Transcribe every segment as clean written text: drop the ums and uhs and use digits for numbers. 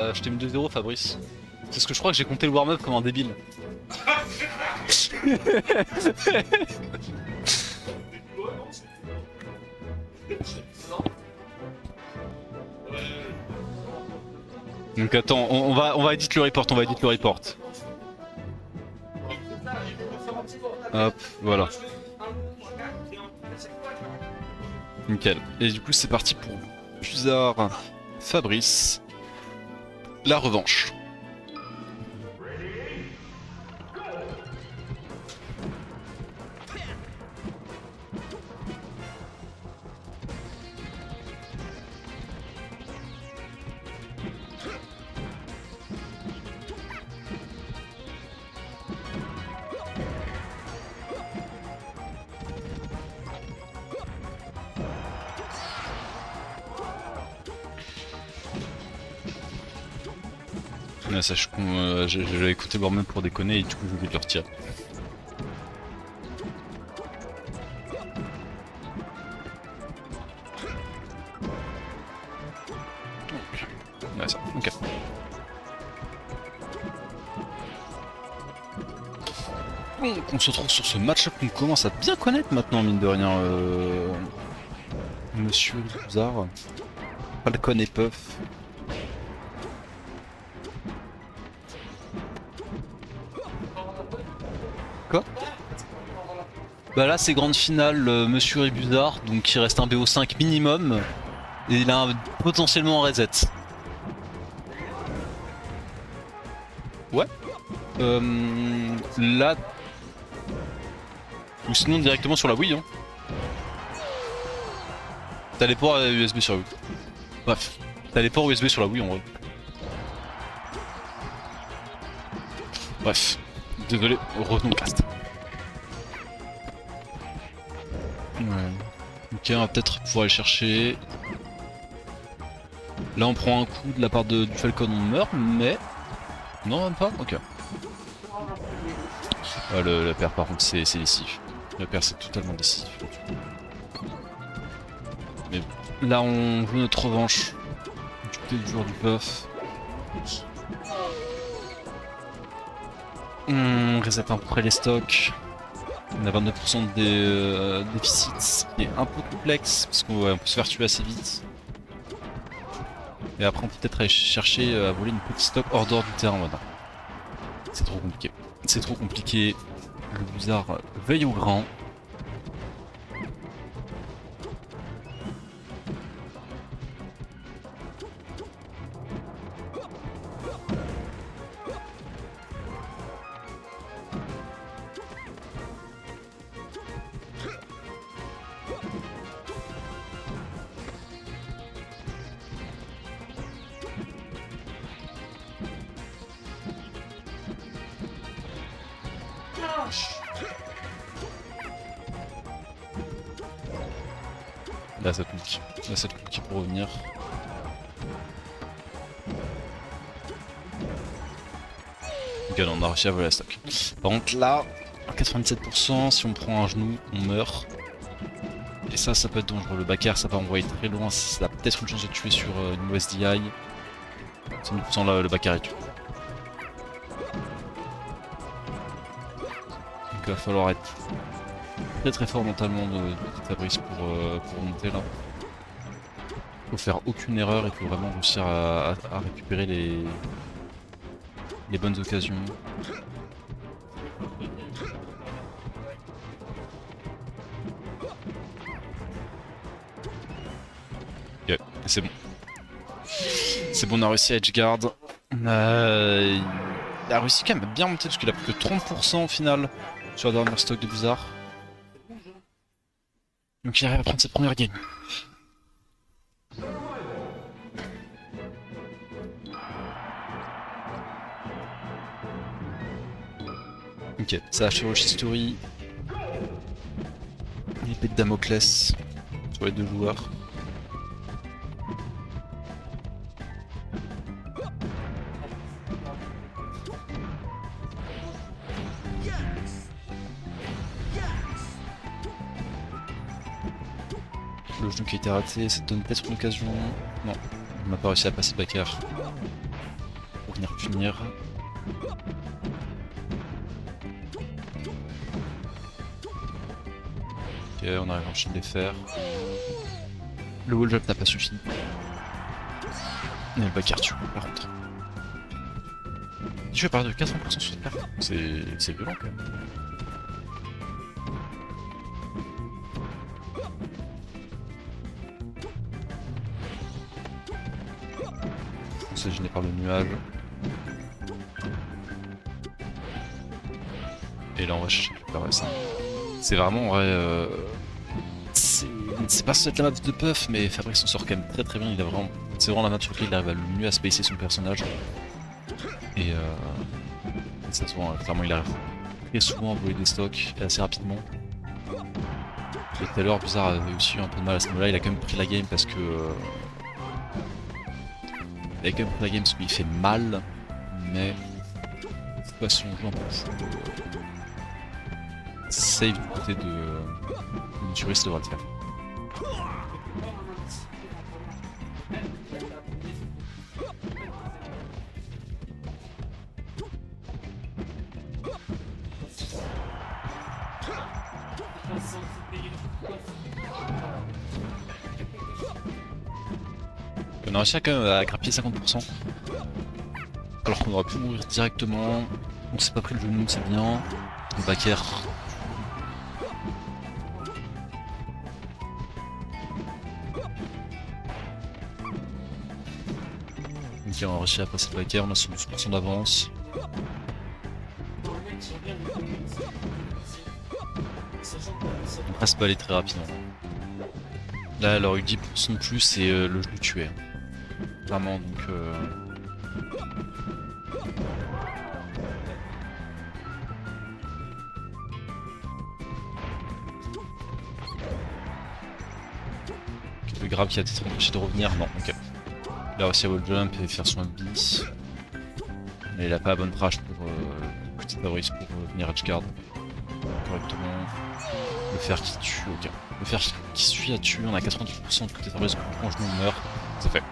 Je t'ai mis 2-0 Fabrice. C'est parce que je crois que j'ai compté le warm-up comme un débile. Donc attends, on va edit le report, on va edit le report. Hop, voilà. Nickel. Et du coup c'est parti pour Buzard Fabrice. La revanche. Ouais, sache qu'on j'avais écouté le warm-up pour déconner et du coup je voulais le retirer. Ouais, ça, ok. Donc on se retrouve sur ce match-up qu'on commence à bien connaître maintenant, mine de rien. Monsieur Buzard, Falcon et Puff. Quoi? Bah là c'est grande finale, Monsieur Ribuzard, donc il reste un BO5 minimum, et il a potentiellement un reset. Ouais. Là... Ou sinon directement sur la Wii. Hein. T'as les ports USB sur la Wii. Bref, t'as les ports USB sur la Wii en vrai. Bref, désolé, revenons au cast. Ouais. Ok, on va peut-être pouvoir aller chercher. Là on prend un coup de la part du Falcon, on meurt, mais... Non, même pas. Ok. Ah, le père par contre c'est décisif. Le père c'est totalement décisif. Mais bon. Là on veut notre revanche. Du côté du joueur du buff. On reset à peu près les stocks. On a 29% des déficits, ce qui est un peu complexe parce qu'on peut se faire tuer assez vite. Et après on peut peut-être aller chercher à voler une petite stock hors dehors du terrain. Voilà. C'est trop compliqué. C'est trop compliqué. Le Buzard veille au grand. Là ça complique. Là ça complique pour revenir. Ok, on a réussi à voler la stock. Par contre là, 97%, si on prend un genou, on meurt. Et ça peut être dangereux. Le backer ça va envoyer très loin. Ça a peut-être une chance de tuer sur une OSDI. 100% là, le backer est tué. Donc il va falloir être très fort mentalement de Fabrice pour monter là. Faut faire aucune erreur, il faut vraiment réussir à récupérer les bonnes occasions. Ok, c'est bon. C'est bon, on a réussi à edgeguard. Il a réussi quand même à bien monter parce qu'il a plus que 30% au final sur la dernière stock de Buzard. Donc il arrive à prendre cette première game. Ok, ça a Chevrolet History. L'épée de Damoclès sur les deux joueurs. Le genou qui a été raté, ça te donne peut-être une occasion. Non, on n'a pas réussi à passer backer. pour venir punir. Ok, on arrive à enchaîner les fers. Le wall jump n'a pas suffi. Et le back air tue, par contre. Je vais parler de 80% sur cette carte. C'est violent quand même. On s'est gêné par le nuage. Et là on va chercher le super ça. C'est vraiment en vrai. C'est pas cette la map de puff, mais Fabric s'en sort quand même très bien. Il a vraiment. C'est vraiment la map sur laquelle il arrive le mieux à spacer son personnage. Et ça se voit, clairement il arrive très souvent à voler des stocks et assez rapidement. Et tout à l'heure, Bizarre avait aussi eu un peu de mal à ce niveau-là. Il a quand même pris la game parce que. Il a quand même pris la game parce qu'il fait mal, mais cette fois si on joue un peu save du côté de Muturi, ça devrait le faire. On a réussi à quand même à grappiller 50%. Alors qu'on aurait pu mourir directement. On s'est pas pris le genou, c'est bien. Le back air. Ok, on a réussi à passer le back air, on a 12% d'avance. On passe pas aller très rapidement. Là, elle aurait eu 10% de plus et le genou tué. Vraiment, donc. Le grab qui a été empêché de revenir, non, ok. Il a réussi à wall jump et faire son bis. Mais il a pas la bonne rage pour petit Fabrice pour venir edgeguard correctement. Le fer qui tue, ok. Le fer qui suit à tuer, on a 90% de côté Fabrice, quand le genou meurt, c'est fait.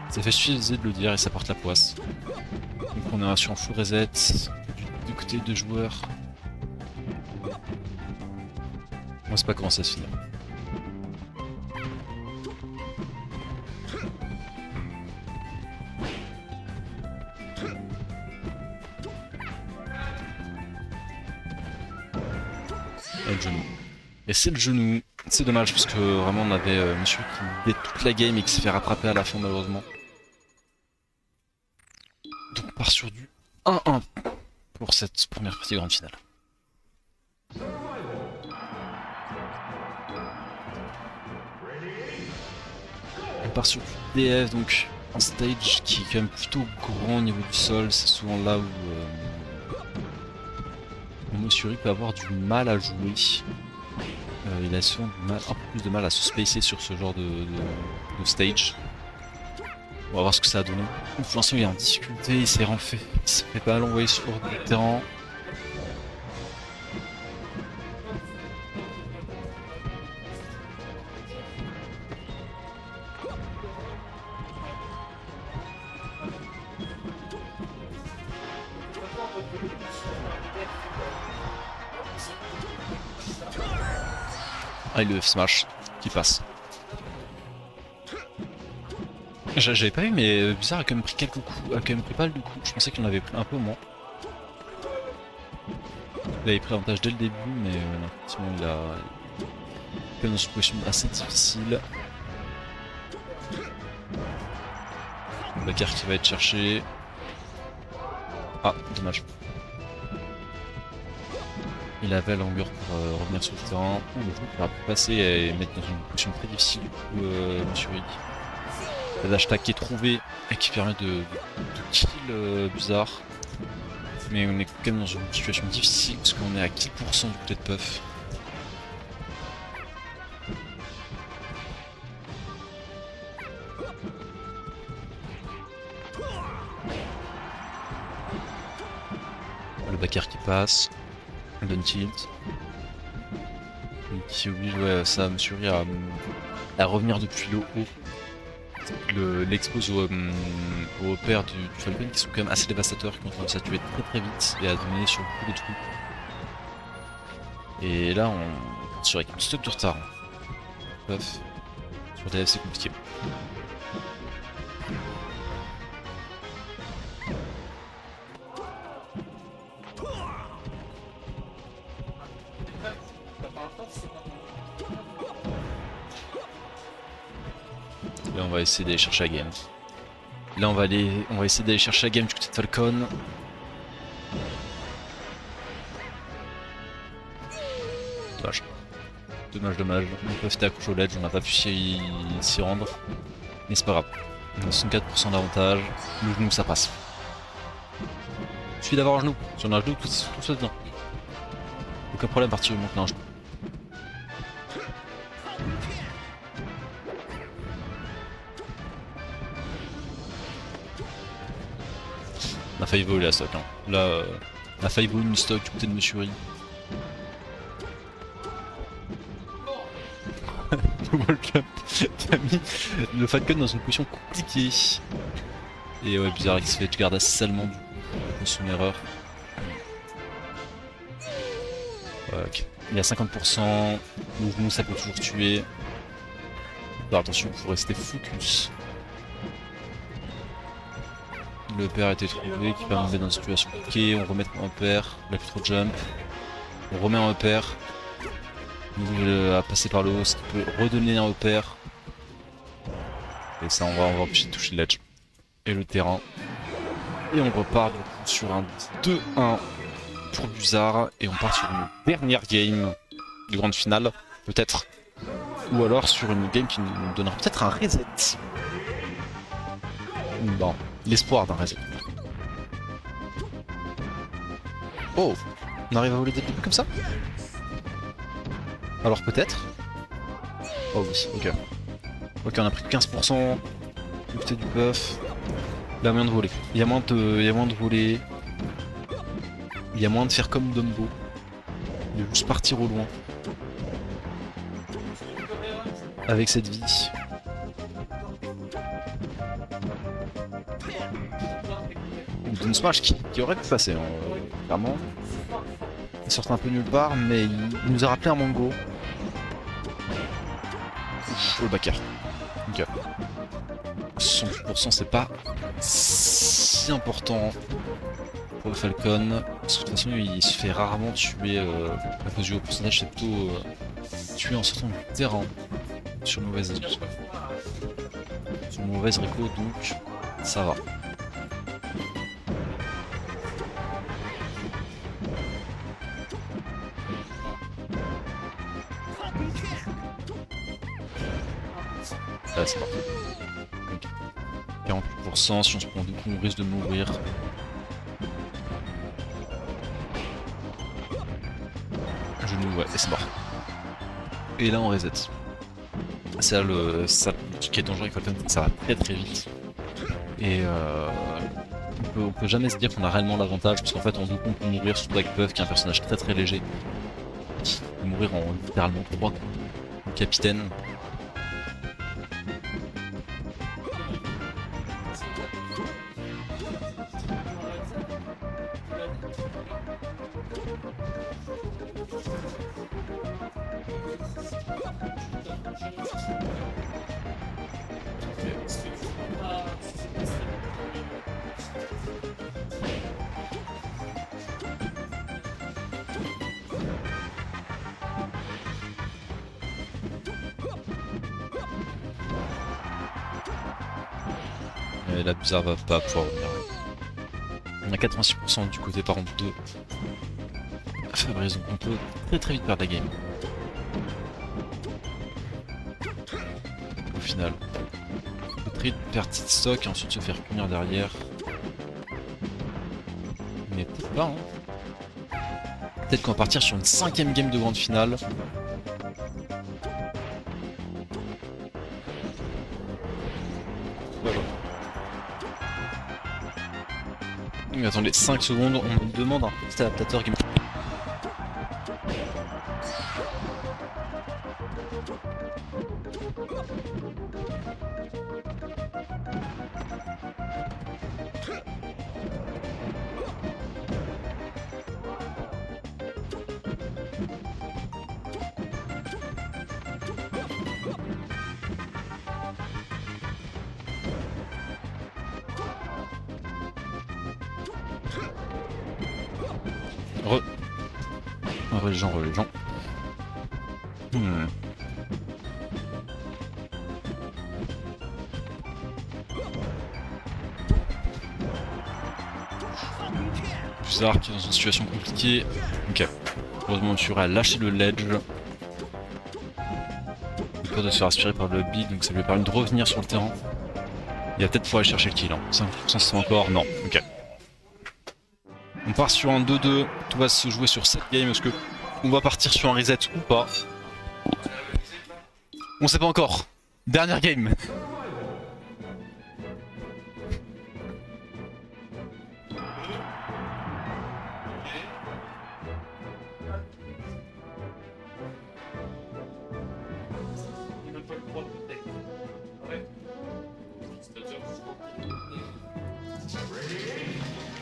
Ça fait suffisant de le dire et ça porte la poisse. Donc on est sur un full reset du côté de joueurs. On sait pas comment ça se finit. Et le genou. Et c'est le genou. C'est dommage parce que vraiment on avait monsieur qui dès toute la game et qui s'est fait rattraper à la fin malheureusement. Donc on part sur du 1-1 pour cette première partie grande finale. On part sur du DF, donc un stage qui est quand même plutôt grand au niveau du sol. C'est souvent là où Monsieur peut avoir du mal à jouer. Il a souvent un peu plus de mal à se spacer sur ce genre de stage. On va voir ce que ça a donné. Pour l'instant il est en difficulté, il s'est fait pas mal envoyer sur le terrain. Ah, il le F-smash qui passe. J'avais pas vu, mais Bizarre a quand même pris quelques coups, a quand même pris pas mal de coups. Je pensais qu'il en avait pris un peu moins. Il avait pris avantage dès le début, mais effectivement il a quand même dans une position assez difficile. Le backer qui va être cherché. Ah, dommage. Il avait la longueur pour revenir sur le terrain. Ouh, le jeu va passer et mettre dans une position très difficile pour Monsieur Rick. Le hashtag qui est trouvé et qui permet de kill Bizarre. Mais on est quand même dans une situation difficile parce qu'on est à kill % du côté de Puff. Le backer qui passe. Le down tilt. Qui oblige ça Monsieur Rick à revenir depuis le haut. l'expose aux pairs du Falcon qui sont quand même assez dévastateurs, qui ont tendance à tuer très très vite et à donner sur beaucoup de trous. Et là on part sur un stock de retard. Puff. Sur DF c'est compliqué. Là on va essayer d'aller chercher la game. Là on va essayer d'aller chercher la game du côté de Falcon. Dommage. Dommage. On peut faire accrocher au ledge, on n'a pas pu s'y rendre. Mais c'est pas grave. On a 64% d'avantage. Le genou ça passe. Il suffit d'avoir un genou. Si on a un genou, tout ça vient. Aucun problème à partir du moment qu'on a un genou. On a failli voler la stock. Hein. Là, on a failli voler une stock du côté de Monsieur Ri. Wall jump qui a mis le Falcon dans une position compliquée. Et ouais, bizarre qui se fait edgeguard assez salement du coup de son erreur. Ouais, ok. Il y a 50%, le genou ça peut toujours tuer. Alors attention, il faut rester focus. Le père a été trouvé qui permet de mettre dans une situation compliquée. On remet en père, il a plus trop de jump. On remet en upper. À passer par le haut, ce qui peut redonner un upper. Et ça, on va empêcher de toucher le ledge. Et le terrain. Et on repart du coup sur un 2-1 pour Buzard. Et on part sur une dernière game de grande finale, peut-être. Ou alors sur une game qui nous donnera peut-être un reset. Bon, l'espoir d'un reset. Oh, on arrive à voler des début comme ça? Alors peut-être. Oh oui, ok. Ok, on a pris 15% du côté du buff. Il y a moyen de voler. Il y a moyen de voler. Il y a moyen de faire comme Dumbo. De juste partir au loin. Avec cette vie. Ou d'une smash qui aurait pu passer, hein, clairement. Il sort un peu nulle part, mais il nous a rappelé un mango. Ouf, le backer. Ok. 68% c'est pas si important pour le Falcon. Parce que de toute façon il se fait rarement tuer à cause du haut pourcentage, c'est plutôt tuer en sortant du terrain sur mauvaise réco, donc ça va. Là c'est parti. Okay. 48%, si on se prend deux coups on risque de mourir. Genou, ouais, et c'est mort. Et là on reset. C'est le truc qui est dangereux avec Falcon, ça va très très vite. Et on peut jamais se dire qu'on a réellement l'avantage, parce qu'en fait on peut mourir, surtout avec Puff qui est un personnage très très léger. Qui peut mourir en littéralement 3 coups. Le capitaine. Et la Buzard va pas pouvoir revenir. On a 86% du côté par contre de Fabrice, donc on peut très très vite perdre la game. Au final. On peut très vite perdre cette stock et ensuite se faire punir derrière. Mais peut-être pas, hein. Peut-être qu'on va partir sur une 5ème game de grande finale. Voilà. Mais attendez, 5 secondes, on me demande un petit adaptateur qui me... religion. Bizarre qui est dans une situation compliquée. Ok. Heureusement Shura a lâché le ledge. Il a peur de se faire aspirer par le big, donc ça lui permet de revenir sur le terrain. Il va peut-être pouvoir aller chercher le kill. Hein. 5% c'est encore. Non. Ok. On part sur un 2-2. Tout va se jouer sur cette game. Est-ce que on va partir sur un reset ou pas? On sait pas encore. Dernière game.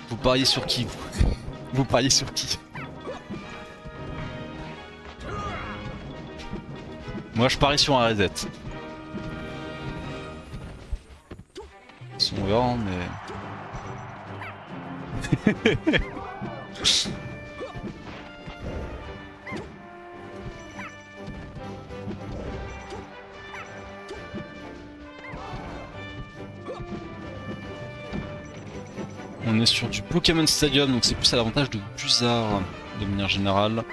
Vous pariez sur qui? Vous pariez sur qui? Moi je parie sur un reset. On verra mais... On est sur du Pokémon Stadium, donc c'est plus à l'avantage de Buzzard de manière générale.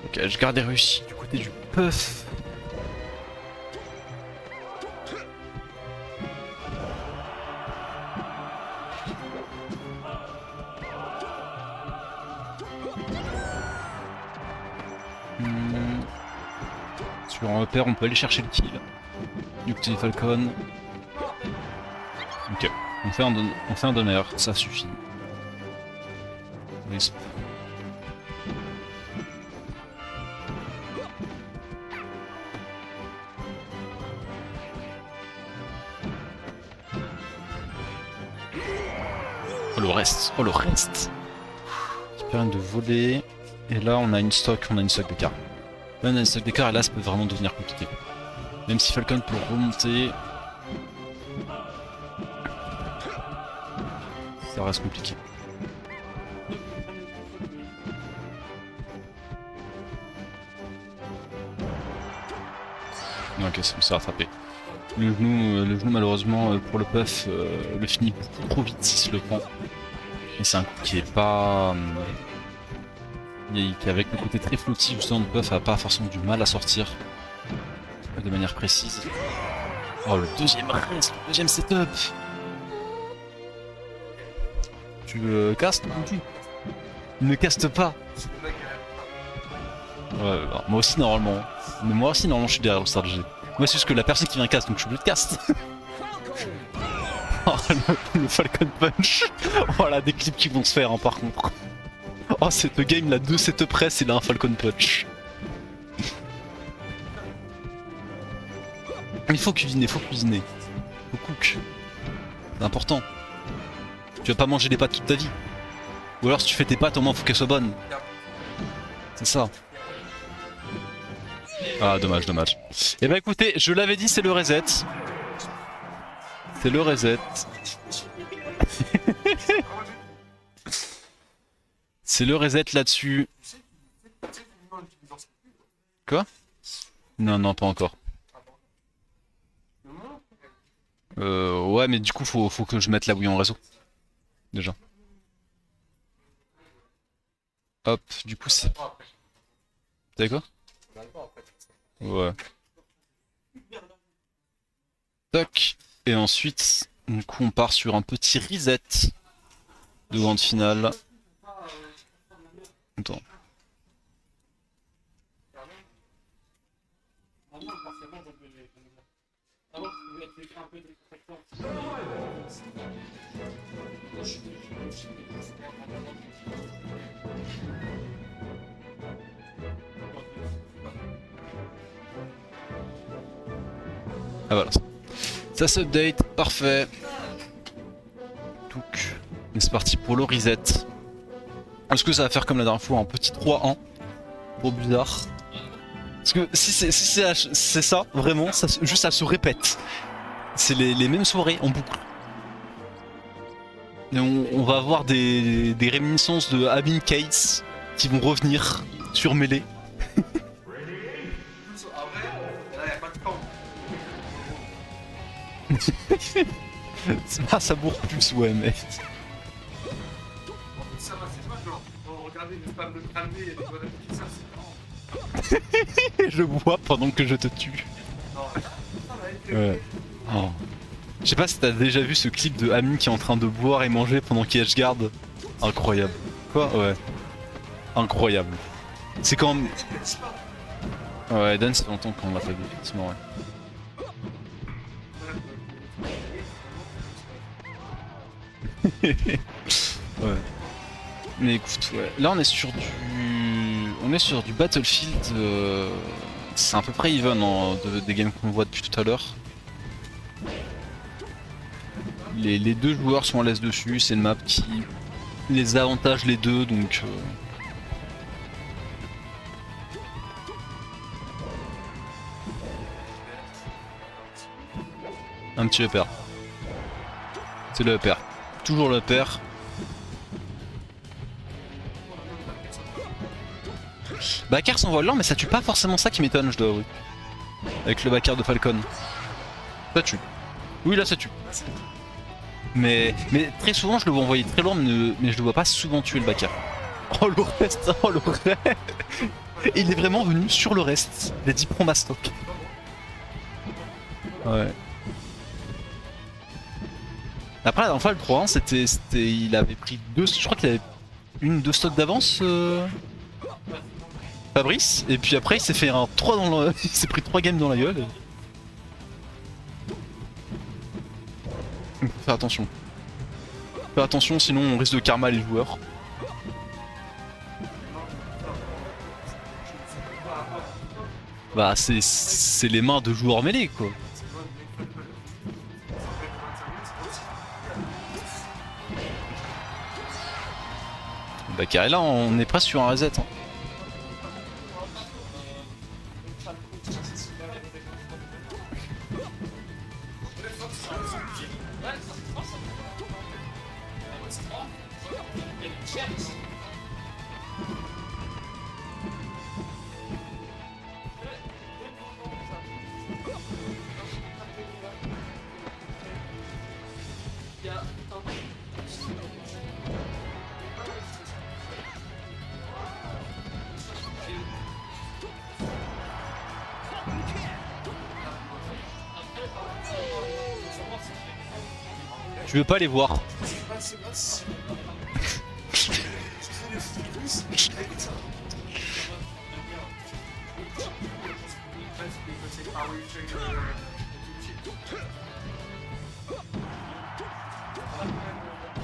Ok, je garde des réussis du côté du Puff. Sur un repère, on peut aller chercher le kill. Du côté des Falcon. Ok, on fait un donneur, ça suffit. Wisp. Oh le reste qui permet de voler. Et là on a une stock de cartes. Là on a une stock de cartes et là ça peut vraiment devenir compliqué. Même si Falcon peut remonter, ça reste compliqué. Ok, ça me s'est rattrapé. Le genou malheureusement pour le Puff le finit beaucoup trop vite s'il se le prend. Et c'est un coup qui est pas... qui avec le côté très flotti justement le Puff a pas forcément du mal à sortir de manière précise. Oh le deuxième reste, le deuxième setup. Tu castes ou tu ne castes pas. Ouais, bah, moi aussi normalement. Mais moi aussi normalement je suis derrière le start G. Moi c'est juste que la personne qui vient cast donc je suis obligé de cast. Oh, le Falcon Punch. Oh là des clips qui vont se faire hein, par contre. Oh cette game là 2 setup press et là un Falcon Punch. Il faut cuisiner, faut cook. C'est important. Tu vas pas manger des pâtes toute ta vie. Ou alors si tu fais tes pâtes au moins faut qu'elles soient bonnes. C'est ça. Ah dommage. Et bah écoutez, je l'avais dit c'est le reset. C'est le reset. C'est le reset là-dessus. Quoi? Non pas encore. Ouais mais du coup faut que je mette la bouille en réseau. Déjà. Hop, du coup c'est... T'as quoi? Ouais. Toc. Et ensuite, du coup on part sur un petit reset de grande finale. Attends. Ah voilà. Ça s'update, parfait. Donc, c'est parti pour le reset. Est-ce que ça va faire comme la dernière fois un petit 3-1 pour Buzzard? Parce que si c'est ça, vraiment, juste ça se répète. C'est les mêmes soirées en boucle. Et on va avoir des réminiscences de Abin Case qui vont revenir sur Melee. En vrai, là y'a pas de camp. Ça bourre plus, ouais, mais. Ça va, c'est pas genre. Regardez les spams de calmer, il y a des bonhommes qui savent, c'est Je bois pendant que je te tue. non. Ça va être Ouais. Oh. Je sais pas si t'as déjà vu ce clip de Ami qui est en train de boire et manger pendant qu'il edgeguard. Incroyable. Quoi? Ouais. Incroyable. C'est quand même. Ouais, Dan, c'est longtemps qu'on l'a pas vu, effectivement, ouais. Ouais. Mais écoute, ouais. Là, on est sur du. On est sur du Battlefield. C'est à peu près even des games qu'on voit depuis tout à l'heure. Les deux joueurs sont à l'aise dessus, c'est une map qui les avantage les deux, donc un petit upper. C'est le upper. Toujours le upper. Backer s'envole lent, mais ça tue pas forcément, ça qui m'étonne, je dois avouer. Avec le backer de Falcon. Ça tue. Oui, là ça tue. Mais très souvent je le vois envoyer très loin, mais je le vois pas souvent tuer le backer. Oh le reste, oh le reste. Il est vraiment venu sur le reste. Il a dit prends ma stock. Ouais. Après la dernière fois le 3-1 c'était. Il avait pris deux. Je crois qu'il avait deux stocks d'avance. Fabrice, et puis après il s'est fait un 3 dans le. Il s'est pris 3 games dans la gueule. Faut faire attention. Faire attention, sinon on risque de karma les joueurs. Bah c'est les mains de joueurs mêlés quoi. Bah carré là on est presque sur un reset. Hein. Tu veux pas les voir.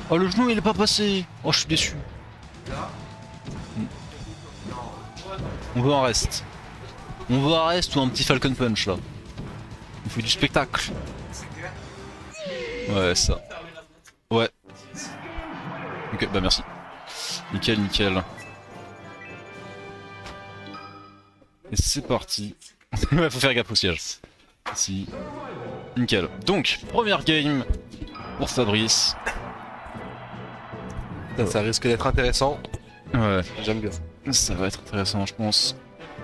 Oh le genou il est pas passé. Oh je suis déçu. On veut un reste. On veut un reste ou un petit Falcon Punch là. Il faut du spectacle. Ouais ça. Ouais. Ok bah merci. Nickel nickel. Et c'est parti. Ouais faut faire gaffe au siège. Ici. Nickel. Donc première game pour Fabrice. Ça risque d'être intéressant. Ouais. J'aime bien. Ça va être intéressant je pense.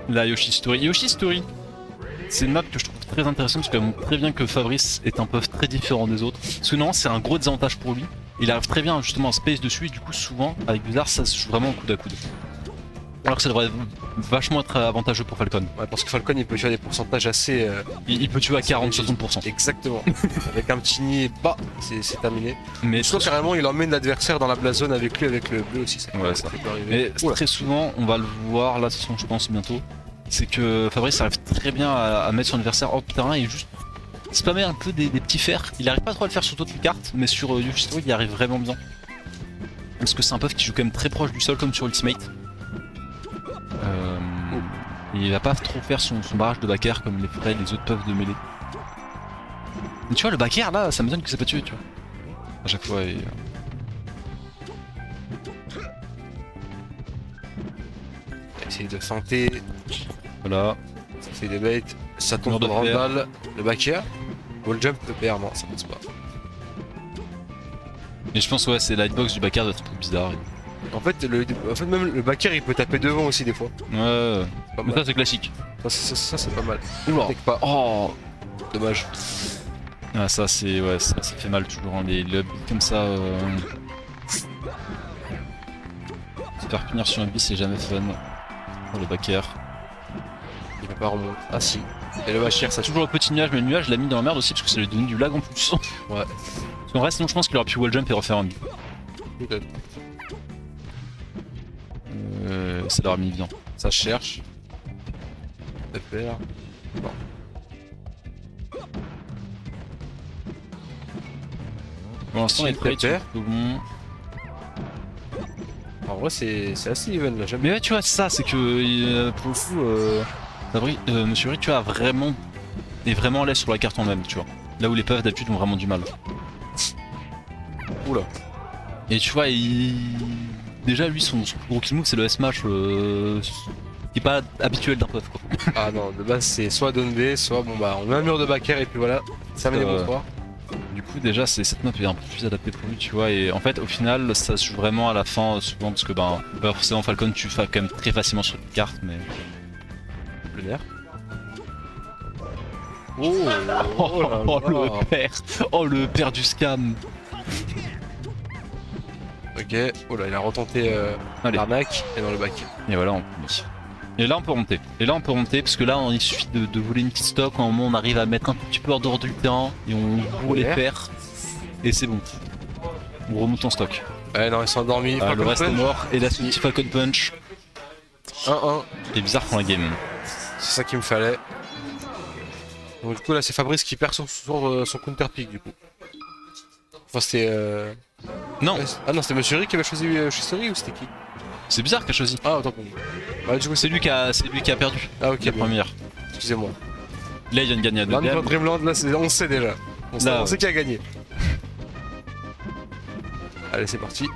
La Yoshi Story. Yoshi Story, c'est une map que je trouve très intéressante parce qu'elle montre très bien que Fabrice est un puff très différent des autres. Parce que non, c'est un gros désavantage pour lui. Il arrive très bien justement à space dessus et du coup souvent avec Blizzard ça se joue vraiment au coude à coude. Alors que ça devrait vachement être avantageux pour Falcon. Ouais, parce que Falcon il peut tuer à des pourcentages assez. Il peut tuer à 40-60%. Exactement. Avec un petit nid bas, c'est terminé. Mais Soit carrément il emmène l'adversaire dans la black zone avec lui, avec le bleu aussi. Ça ouais, ça. peut arriver. Mais Oula. très souvent, on va le voir là, de toute façon, je pense bientôt. C'est que Fabrice arrive très bien à mettre son adversaire hors terrain et juste spammer un peu des petits fers. Il arrive pas trop à le faire sur d'autres cartes, mais sur Yoshi Story il y arrive vraiment bien. Parce que c'est un puff qui joue quand même très proche du sol comme sur Ultimate. Il va pas trop faire son barrage de backer comme les feraient les autres puffs de mêlée. Mais tu vois le backer là, ça m'étonne que ça pas tué tu vois. À chaque fois et... Essayer de feinter, Voilà. ça fait des baits, ça tombe Mur de pour fer. Randall, le backer. Wall jump EPR, non, ça passe pas. Et je pense ouais c'est la hitbox du backer doit être un peu bizarre. En fait, même le backer il peut taper devant aussi des fois. Ouais. C'est pas Mais mal. ça c'est classique. Ça, c'est pas mal. Oula. Take pas. Oh. Dommage. Ah ça c'est ouais ça fait mal toujours hein, les builds comme ça. Se faire punir sur un bis c'est jamais fun. Oh le backer. Il va pas remonter. Ah si. Et le backer, ça Toujours le petit nuage, mais le nuage je l'ai mis dans la merde aussi parce que ça lui donne du lag en plus. Ouais. Parce qu'en vrai sinon je pense qu'il aurait pu wall jump et refaire un but. Peut-être. Ça leur a mis bien. Ça cherche. EPR. Non. Pour l'instant Si, les trades sont pépère. plutôt bons. En vrai, c'est assez even là. J'aime Mais ouais tu vois c'est ça, c'est que pour le coup Monsieur Rick tu vois est vraiment à l'aise sur la carte en même tu vois. Là où les puffs d'habitude ont vraiment du mal. Oula. Et tu vois déjà lui son plus gros kill move c'est le S-Mash qui est pas habituel d'un puff quoi. Ah non, de base, c'est soit down B, soit bon bah, on met un mur de backer et puis voilà. Ça met les bonsoirs. Du coup déjà cette map est un peu plus adaptée pour lui tu vois et en fait au final ça se joue vraiment à la fin souvent parce que ben pas forcément Falcon tu fais quand même très facilement sur une carte mais... Le nerf. Oh le père du scam. Ok, oh là, il a retenté Allez. l'arnaque et dans le back. Et voilà on peut... Et là on peut remonter. Parce que là il suffit de voler une petite stock, à un moment on arrive à mettre un petit peu hors dehors du terrain et on bourre les fers et c'est bon. On remonte en stock. Ouais non, ils sont endormis. Le Falcon reste est Punch. mort et là ce petit Falcon Punch 1-1. est bizarre pour la game. C'est ça qu'il me fallait. Donc du coup là c'est Fabrice qui perd son counter pick du coup. Enfin c'était... Non, Ah non, c'était Monsieur Rick qui avait choisi Shistory ou c'était qui? c'est bizarre qu'il a choisi. Ah autant pour moi. Bah du coup C'est lui qui a perdu Ah ok, la bien. première. Excusez-moi. Là il vient de gagner à Là, 2 niveau Dreamland, là on sait déjà. Là, On sait qui a gagné. Allez c'est parti.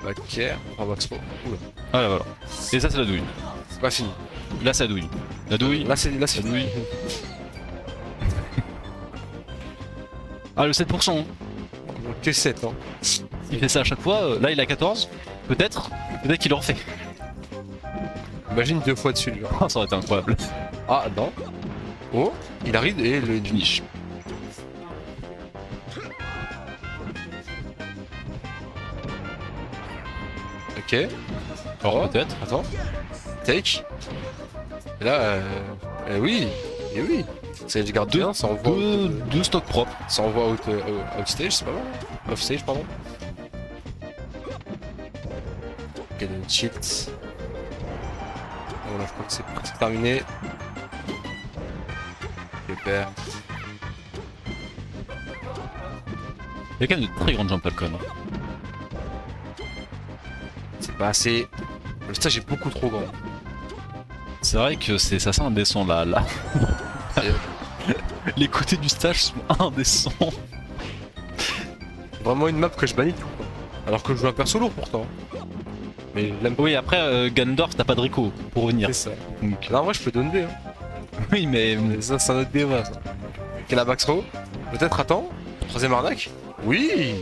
Backer, on va Oula, Voilà voilà. Et ça c'est la douille. c'est pas fini. Là c'est la douille. La douille. Là c'est La fini. douille. Ah le 7%. Donc que 7 hein. Il fait ça à chaque fois. Là il a 14. Peut-être qu'il le refait. Imagine 2 fois dessus lui. Ah, ça aurait été incroyable. Ah non. Oh, il arrive et le Finish. Ok. Alors Oh. peut-être. Attends. Take. Et là, oui. Et oui. C'est du garde bien, ça envoie. Deux stocks propres. Ça envoie outstage, c'est pas mal. Offstage, pardon. Ok, le cheat. Bon, là, je crois que c'est presque terminé. Super. Il y a quand même de très grandes jump Falcon. C'est pas assez. Le stage est beaucoup trop grand. C'est vrai que c'est ça indécent là. Les côtés du stage sont indécents. Vraiment une map que je bannis tout. Quoi. Alors que je joue un perso lourd pourtant. Mais là, Oui après Gandorf t'as pas de Rico pour revenir. c'est ça. Donc... Là en vrai je peux donner B. Hein. Oui mais... Mais ça c'est un autre débat ça. Ok la back throw. Peut-être attends. Troisième arnaque. Oui.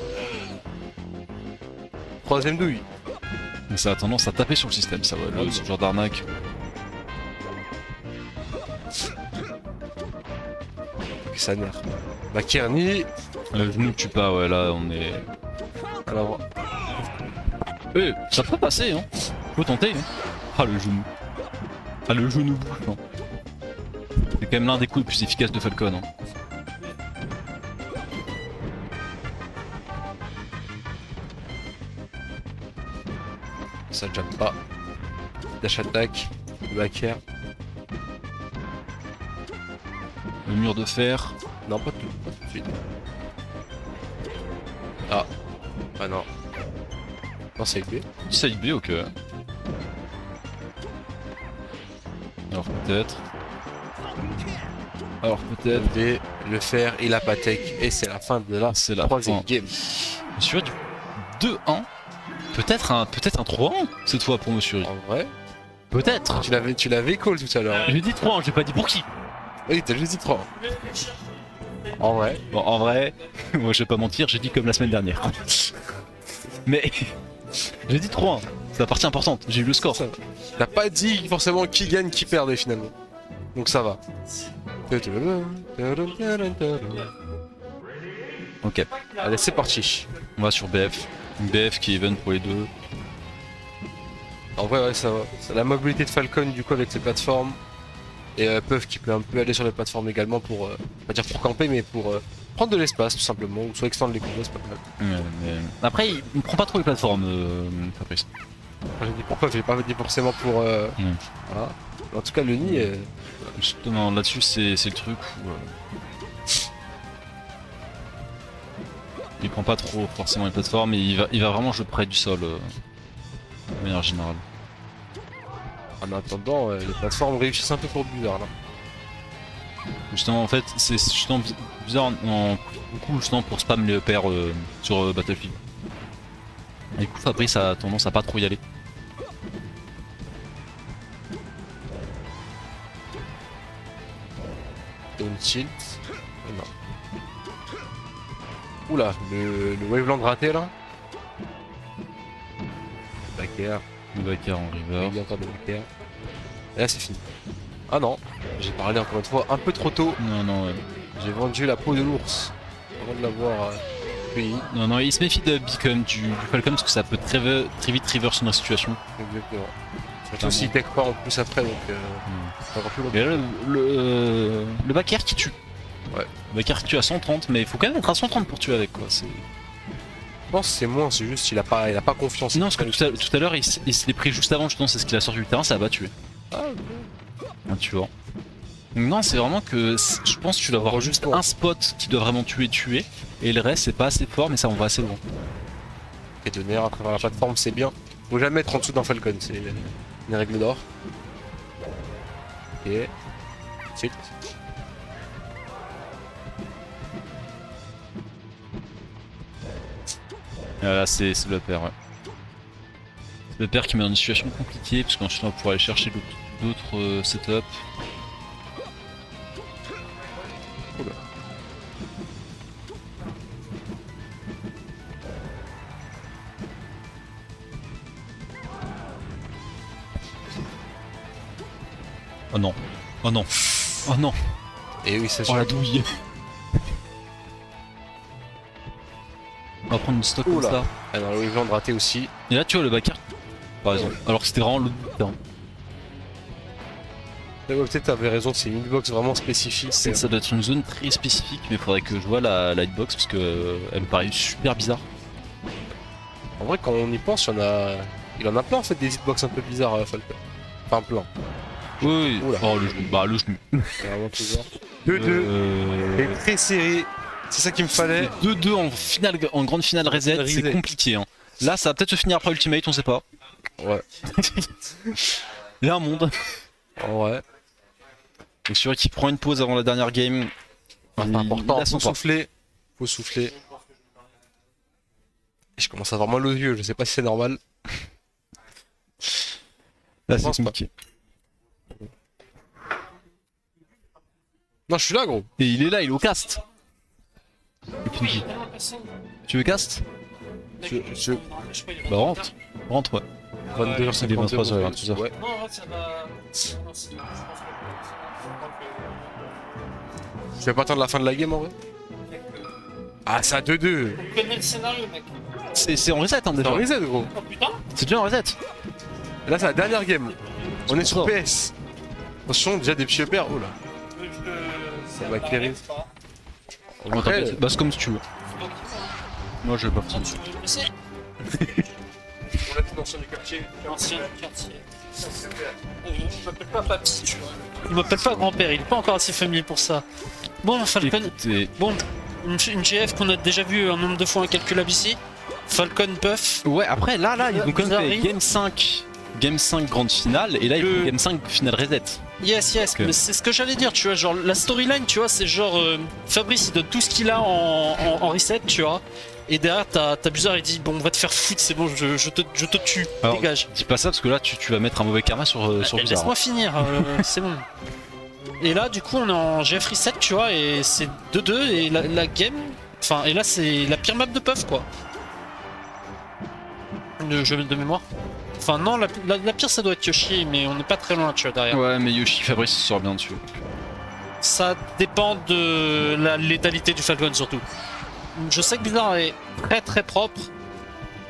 Troisième douille. Mais ça a tendance à taper sur le système ça ouais, ce genre d'arnaque. Ok ça nerf. Bah Kearney. Le genou tue pas ouais là on est... Alors. Ça peut passer hein. Faut tenter hein. Ah le genou. Ah le genou bouche hein. C'est quand même l'un des coups les plus efficaces de Falcon hein. Ça jump pas. Dash attack. Back air. Le mur de fer. Non pas tout de suite. Ah. Ah non. Non c'est B. Side B ok. Alors peut-être. B, le fer, il a pas tech et c'est la fin de la C'est la troisième fin. game. Monsieur du 2-1. Peut-être un 3-1 cette fois pour Monsieur Ri. En vrai, Peut-être. tu l'avais call tout à l'heure. J'ai dit 3-1, j'ai pas dit pour qui. Oui, t'as juste dit 3. En vrai. Bon, en vrai, moi je vais pas mentir, j'ai dit comme la semaine dernière. Mais j'ai dit 3-1, c'est la partie importante, j'ai eu le score. Ça va. T'as pas dit forcément qui gagne, qui perdait finalement. Donc ça va. Ok, Allez, c'est parti. on va sur BF. BF qui est even pour les deux. En vrai, ouais, ça va. La mobilité de Falcon, du coup, avec les plateformes. Et Puff qui peut un peu aller sur les plateformes également pour, pas dire pour camper, mais pour prendre de l'espace tout simplement, ou soit extendre les combos, c'est pas mal. Mais... Après, il ne prend pas trop les plateformes, Fabrice. J'ai dit pour Puff, j'ai pas dit forcément pour. Voilà. En tout cas, le nid. Justement, là-dessus, c'est le truc où. Il prend pas trop forcément les plateformes et il va vraiment jouer près du sol, de manière générale. En attendant, les plateformes réussissent un peu pour Blizzard là. Justement, en fait, c'est justement bizarre beaucoup justement pour spam les EPR sur Battlefield. Et du coup, Fabrice a tendance à pas trop y aller. Down tilt. Non. Oula, le Waveland raté là. Backer. Le backer en river. Il y a encore des backers. Et là c'est fini. Ah non, j'ai parlé encore une fois un peu trop tôt. Non, J'ai vendu la peau de l'ours avant de l'avoir payé. non, il se méfie de Beacon du Falcon parce que ça peut très vite reverse une situation. Exactement. Surtout s'il tech pas en plus après, donc c'est encore plus long. Et là, le backer qui tue. Ouais. Le backer qui tue à 130, mais il faut quand même être à 130 pour tuer avec quoi. Je pense que c'est moins, c'est juste qu'il a pas confiance. Non, parce que tout à l'heure, il se l'est pris juste avant, justement, c'est ce qu'il a sorti du terrain, ça l'a pas tué. Ah, ok. Un tueur. Donc non, c'est vraiment que je pense que tu dois avoir juste un spot qui doit vraiment tuer, et le reste c'est pas assez fort, mais ça on va assez loin. Et de nerfs à travers la plateforme, c'est bien. Faut jamais être en dessous d'un Falcon, c'est une règle d'or. Ok. Tilt. Là c'est le père, ouais. C'est le père qui met dans une situation compliquée, parce qu'ensuite on va pouvoir aller chercher d'autres setups. Oula. Oh non, oh non, oh non, Et oui, ça oh la douille. On va prendre une stock comme Oula. ça. Ah non, le Waveland raté aussi. Et là tu vois le backer, par exemple, alors que c'était vraiment le terrain. Ouais, peut-être t'avais raison, c'est une hitbox vraiment spécifique. Ça doit être une zone très spécifique, mais il faudrait que je vois la hitbox parce que elle me paraît super bizarre. En vrai, quand on y pense, il en a plein en fait des hitbox un peu bizarres, Falcon. Enfin, plein. Oui, Oula. oh le genou, bah le genou. C'est vraiment toujours. 2-2. Et très serré. C'est ça qu'il me fallait. 2-2 en grande finale reset, Reset. c'est compliqué. Hein. Là, ça va peut-être se finir après Ultimate, on sait pas. Ouais. Il y a un monde. En vrai. Donc sûr qu'il prend une pause avant la dernière game. C'est important, il faut souffler. Faut souffler. Et je commence à avoir mal aux yeux, je sais pas si c'est normal. Là, Je pense c'est compliqué. Non, je suis là, gros. Et il est là, il est au cast. Tu veux cast? Bah rentre. Rentre, ouais. 22h52. Il est 23h, 22h. Ouais. Non, en fait, ça va. Tu vas pas attendre la fin de la game en vrai? Ah, c'est à 2-2. Tu connais le scénario, mec. C'est en reset, hein, C'est déjà. en reset, gros. Oh putain. C'est déjà en reset. Et là, c'est la dernière game. On est sur pour ça. PS. Attention, déjà des petits repères. Oh là. Ça va clairer. En Attends, vrai, bah c'est comme si tu veux. Moi je vais partir. on a tout l'ancien du quartier. L'ancien quartier. Je m'appelle pas Papy, tu vois. Il m'appelle pas grand-père, il est pas encore assez familier pour ça. Bon, Falcon. Écoutez, Bon, une GF qu'on a déjà vu un nombre de fois incalculable ici. Falcon Puff. ouais, après là, ils ont quand même fait Bizarre. Game 5 grande finale, et là ils font Game 5 finale reset. Yes, Ok. mais c'est ce que j'allais dire, tu vois, genre la storyline, tu vois, c'est genre Fabrice il donne tout ce qu'il a en reset, tu vois, et derrière t'as Blizzard il dit bon on va te faire foutre, c'est bon, je te tue, Alors, dégage. Dis pas ça parce que là tu vas mettre un mauvais karma sur Blizzard. Laisse-moi finir, c'est bon. Et là, du coup, on est en GF reset, tu vois, et c'est 2-2, et la game. Enfin, et là, c'est la pire map de Puff, quoi. De jeu de mémoire. Enfin, non, la pire, ça doit être Yoshi, mais on n'est pas très loin, tu vois, derrière. Ouais, mais Yoshi Fabrice sera bien dessus. Ça dépend de la létalité du Falcon, surtout. Je sais que Blizzard est très très propre.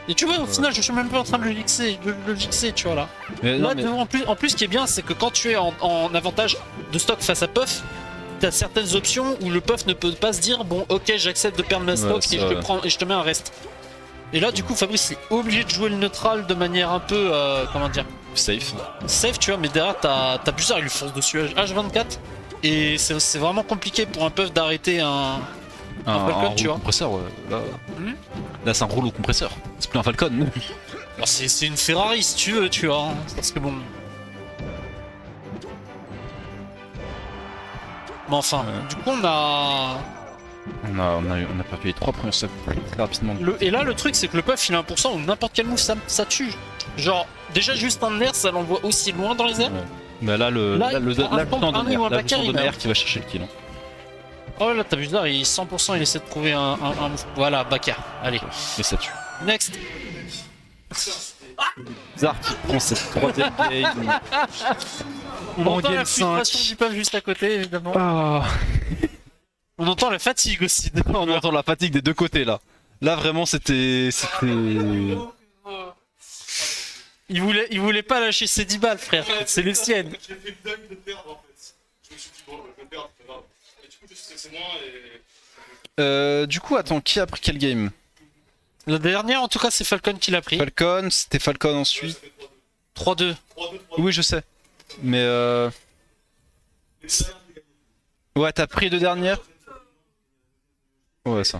Et tu vois, au final, je suis même pas en train de le jixer, tu vois, là. Mais non, Là, mais... en plus, ce qui est bien, c'est que quand tu es en avantage de stock face à Puff, t'as certaines options où le Puff ne peut pas se dire bon, ok, j'accepte de perdre ma stock c'est et je te vrai. prends et je te mets un reste. Et là, du coup, Fabrice est obligé de jouer le neutral de manière un peu, comment dire, Safe. safe, tu vois. Mais derrière, t'as Blizzard, il lui fonce dessus H24 et c'est vraiment compliqué pour un Puff d'arrêter un Falcon, tu rouleau vois. compresseur, ouais. Là, Hmm. là c'est un rouleau compresseur. C'est plus un Falcon. Alors, c'est une Ferrari si tu veux, tu vois. Parce que bon. Mais enfin, du coup, on a. On a pas fait les 3 premiers stocks très rapidement. Et là, le truc, c'est que le puff, il a 1% ou n'importe quel move, ça tue. Genre, déjà, juste un air, ça l'envoie aussi loin dans les airs. Ouais. Mais là, Là, le un putain un de ou un mer, backer, il meurt. qui va chercher le kill. Hein. Oh là, t'as vu là, il 100%, il essaie de trouver un move. Voilà, backer. Allez, Et ça tue. next. Zar qui prend cette 3ème game. On En entend la game frustration 5. du puff juste à côté, évidemment. Ah. On entend la fatigue aussi. On entend la fatigue des deux côtés là. Là vraiment c'était. Il voulait pas lâcher ses 10 balles, frère. C'est les siennes. J'ai fait le deuil de perdre en fait. Je me suis dit, bon, je vais perdre, c'est pas grave. Et du coup, je stressais moins et. Du coup attends, qui a pris quel game? La dernière, en tout cas, c'est Falcon qui l'a pris. Falcon, c'était Falcon ensuite. 3-2. 3-2, 3-2. Oui je sais. Mais Ouais t'as pris les deux dernières? Ouais ça.